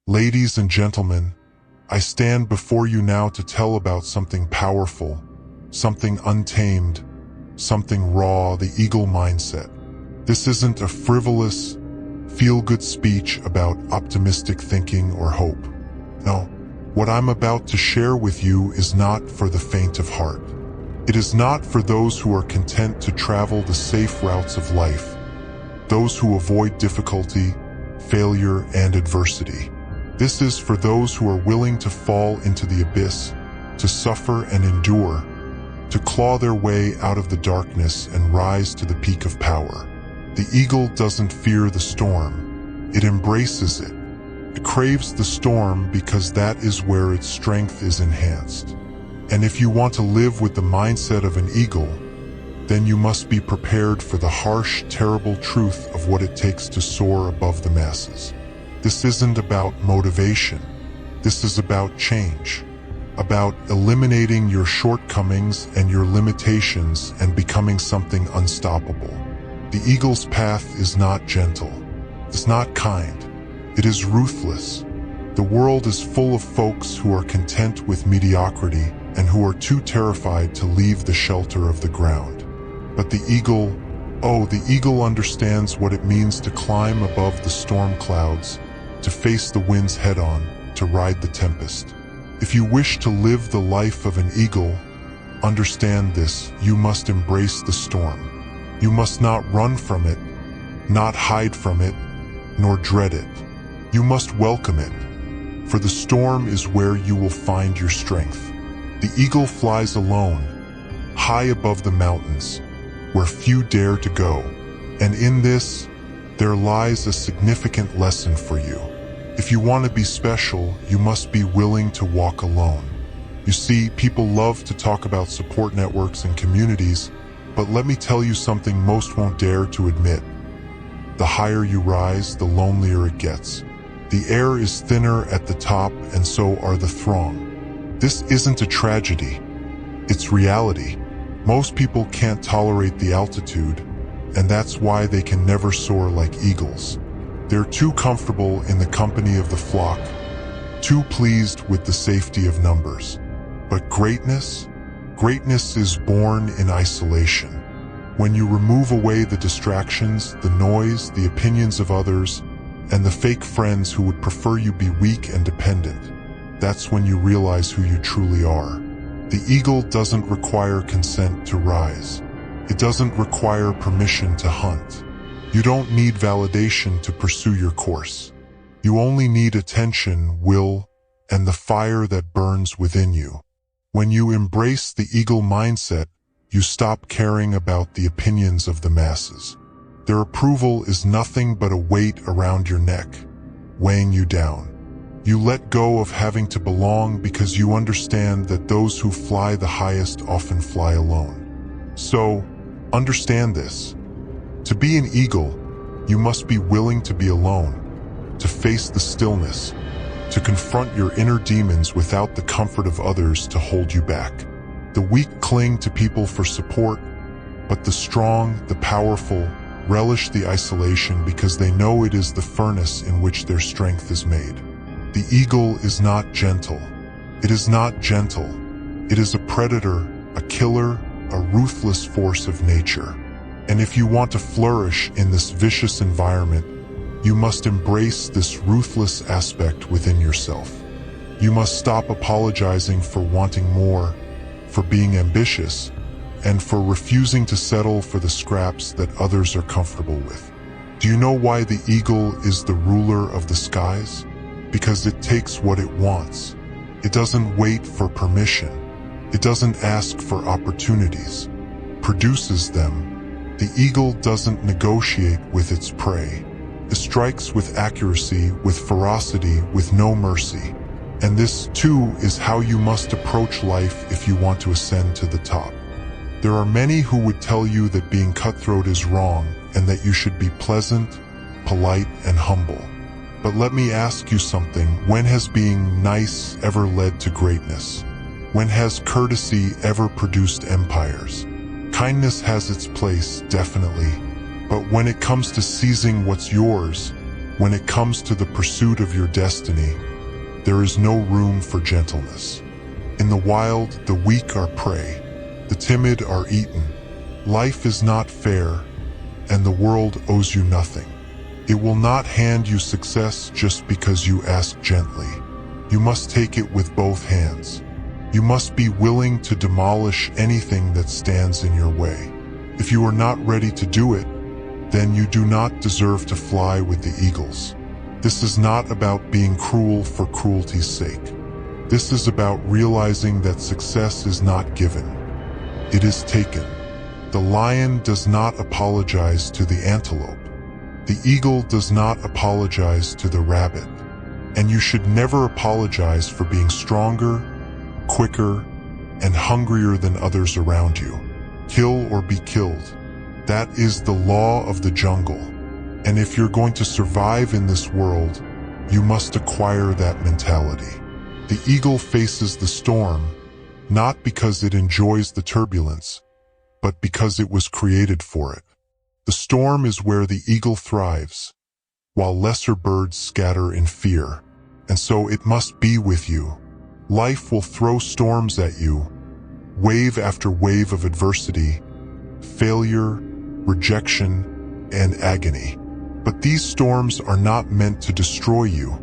Ladies and gentlemen, I stand before you now to tell about something powerful, something untamed, something raw, the eagle mindset. This isn't a frivolous, feel-good speech about optimistic thinking or hope. No, what I'm about to share with you is not for the faint of heart. It is not for those who are content to travel the safe routes of life, those who avoid difficulty, failure, and adversity. This is for those who are willing to fall into the abyss, to suffer and endure, to claw their way out of the darkness and rise to the peak of power. The eagle doesn't fear the storm, it embraces it. It craves the storm because that is where its strength is enhanced. And if you want to live with the mindset of an eagle, then you must be prepared for the harsh, terrible truth of what it takes to soar above the masses. This isn't about motivation. This is about change, about eliminating your shortcomings and your limitations and becoming something unstoppable. The eagle's path is not gentle. It's not kind. It is ruthless. The world is full of folks who are content with mediocrity and who are too terrified to leave the shelter of the ground. But the eagle understands what it means to climb above the storm clouds, to face the winds head-on, to ride the tempest. If you wish to live the life of an eagle, understand this: you must embrace the storm. You must not run from it, not hide from it, nor dread it. You must welcome it, for the storm is where you will find your strength. The eagle flies alone, high above the mountains, where few dare to go. And in this, there lies a significant lesson for you. If you want to be special, you must be willing to walk alone. You see, people love to talk about support networks and communities, but let me tell you something most won't dare to admit. The higher you rise, the lonelier it gets. The air is thinner at the top, and so are the throng. This isn't a tragedy. It's reality. Most people can't tolerate the altitude, and that's why they can never soar like eagles. They're too comfortable in the company of the flock, too pleased with the safety of numbers. But greatness is born in isolation. When you remove away the distractions, the noise, the opinions of others, and the fake friends who would prefer you be weak and dependent, that's when you realize who you truly are. The eagle doesn't require consent to rise. It doesn't require permission to hunt. You don't need validation to pursue your course. You only need attention, will, and the fire that burns within you. When you embrace the eagle mindset, you stop caring about the opinions of the masses. Their approval is nothing but a weight around your neck, weighing you down. You let go of having to belong because you understand that those who fly the highest often fly alone. So, understand this. To be an eagle, you must be willing to be alone, to face the stillness, to confront your inner demons without the comfort of others to hold you back. The weak cling to people for support, but the strong, the powerful, relish the isolation because they know it is the furnace in which their strength is made. The eagle is not gentle. It is not gentle. It is a predator, a killer, a ruthless force of nature. And if you want to flourish in this vicious environment, you must embrace this ruthless aspect within yourself. You must stop apologizing for wanting more, for being ambitious, and for refusing to settle for the scraps that others are comfortable with. Do you know why the eagle is the ruler of the skies? Because it takes what it wants. It doesn't wait for permission. It doesn't ask for opportunities. Produces them. The eagle doesn't negotiate with its prey. It strikes with accuracy, with ferocity, with no mercy. And this, too, is how you must approach life if you want to ascend to the top. There are many who would tell you that being cutthroat is wrong and that you should be pleasant, polite, and humble. But let me ask you something. When has being nice ever led to greatness? When has courtesy ever produced empires? Kindness has its place, definitely. But when it comes to seizing what's yours, When it comes to the pursuit of your destiny, there is no room for gentleness. In the wild, the weak are prey, the timid are eaten. Life is not fair, and the world owes you nothing. It will not hand you success just because you ask gently. You must take it with both hands. You must be willing to demolish anything that stands in your way. If you are not ready to do it, then you do not deserve to fly with the eagles. This is not about being cruel for cruelty's sake. This is about realizing that success is not given. It is taken. The lion does not apologize to the antelope. The eagle does not apologize to the rabbit. And you should never apologize for being stronger, quicker, and hungrier than others around you. Kill or be killed. That is the law of the jungle. And if you're going to survive in this world, you must acquire that mentality. The eagle faces the storm, not because it enjoys the turbulence, but because it was created for it. The storm is where the eagle thrives, while lesser birds scatter in fear. And so it must be with you. Life will throw storms at you, wave after wave of adversity, failure, rejection, and agony. But these storms are not meant to destroy you.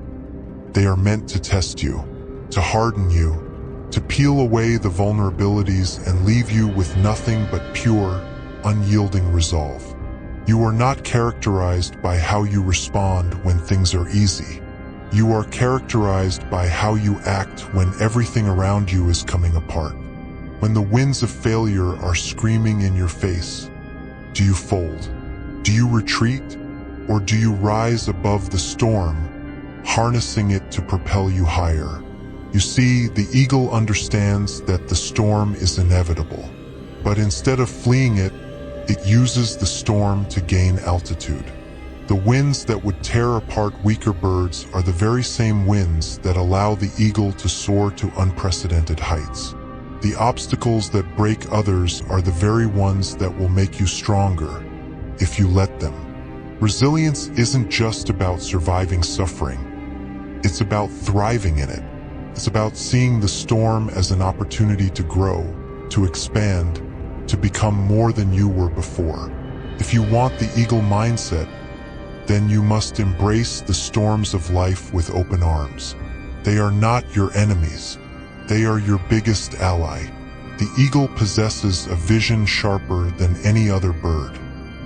They are meant to test you, to harden you, to peel away the vulnerabilities and leave you with nothing but pure, unyielding resolve. You are not characterized by how you respond when things are easy. You are characterized by how you act when everything around you is coming apart. When the winds of failure are screaming in your face, do you fold? Do you retreat? Or do you rise above the storm, harnessing it to propel you higher? You see, the eagle understands that the storm is inevitable. But instead of fleeing it, it uses the storm to gain altitude. The winds that would tear apart weaker birds are the very same winds that allow the eagle to soar to unprecedented heights. The obstacles that break others are the very ones that will make you stronger, if you let them. Resilience isn't just about surviving suffering. It's about thriving in it. It's about seeing the storm as an opportunity to grow, to expand, to become more than you were before. If you want the eagle mindset, then you must embrace the storms of life with open arms. They are not your enemies. They are your biggest ally. The eagle possesses a vision sharper than any other bird.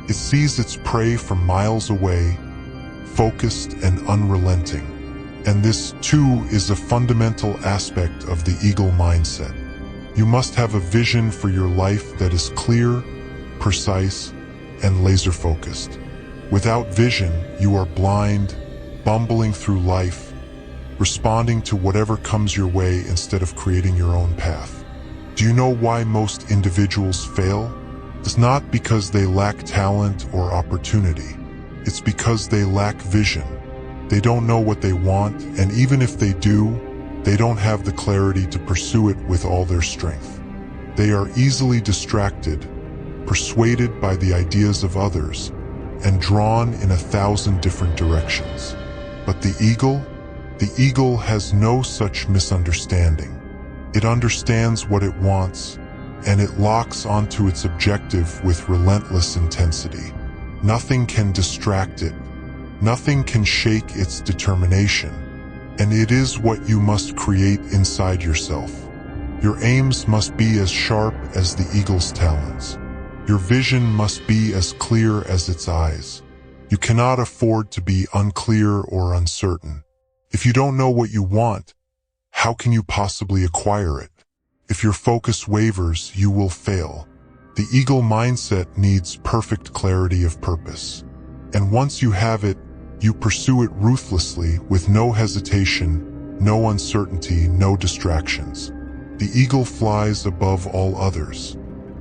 It sees its prey from miles away, focused and unrelenting. And this, too, is a fundamental aspect of the eagle mindset. You must have a vision for your life that is clear, precise, and laser-focused. Without vision, you are blind, bumbling through life, responding to whatever comes your way instead of creating your own path. Do you know why most individuals fail? It's not because they lack talent or opportunity. It's because they lack vision. They don't know what they want, and even if they do, they don't have the clarity to pursue it with all their strength. They are easily distracted, persuaded by the ideas of others, and drawn in 1,000 different directions. But the eagle has no such misunderstanding. It understands what it wants, and it locks onto its objective with relentless intensity. Nothing can distract it. Nothing can shake its determination. And it is what you must create inside yourself. Your aims must be as sharp as the eagle's talons. Your vision must be as clear as its eyes. You cannot afford to be unclear or uncertain. If you don't know what you want, how can you possibly acquire it? If your focus wavers, you will fail. The eagle mindset needs perfect clarity of purpose. And once you have it, you pursue it ruthlessly with no hesitation, no uncertainty, no distractions. The eagle flies above all others.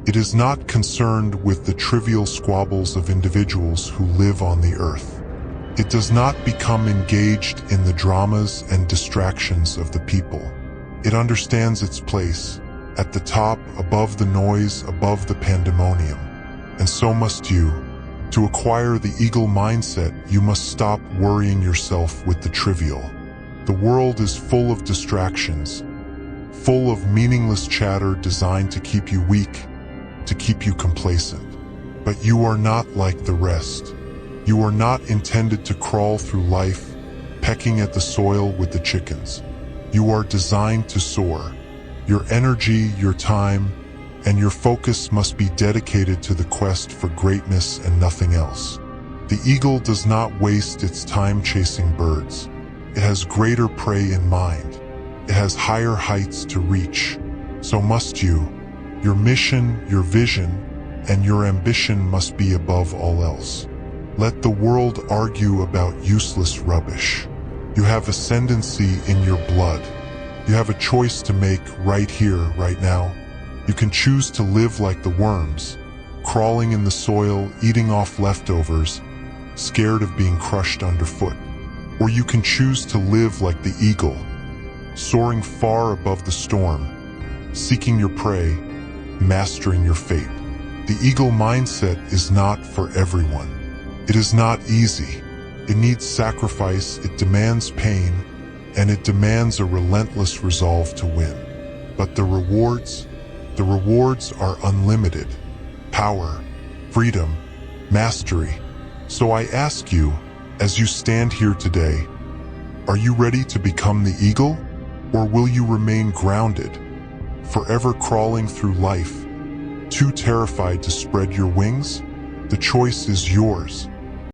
It is not concerned with the trivial squabbles of individuals who live on the earth. It does not become engaged in the dramas and distractions of the people. It understands its place, at the top, above the noise, above the pandemonium. And so must you. To acquire the eagle mindset, you must stop worrying yourself with the trivial. The world is full of distractions, full of meaningless chatter designed to keep you weak, to keep you complacent. But you are not like the rest. You are not intended to crawl through life, pecking at the soil with the chickens. You are designed to soar. Your energy, your time, and your focus must be dedicated to the quest for greatness and nothing else. The eagle does not waste its time chasing birds. It has greater prey in mind. It has higher heights to reach. So must you. Your mission, your vision, and your ambition must be above all else. Let the world argue about useless rubbish. You have ascendancy in your blood. You have a choice to make right here, right now. You can choose to live like the worms, crawling in the soil, eating off leftovers, scared of being crushed underfoot. Or you can choose to live like the eagle, soaring far above the storm, seeking your prey, mastering your fate. The eagle mindset is not for everyone. It is not easy. It needs sacrifice, it demands pain, and it demands a relentless resolve to win. But the rewards are unlimited. Power, freedom, mastery. So I ask you, as you stand here today, are you ready to become the eagle? Or will you remain grounded, forever crawling through life, too terrified to spread your wings? The choice is yours.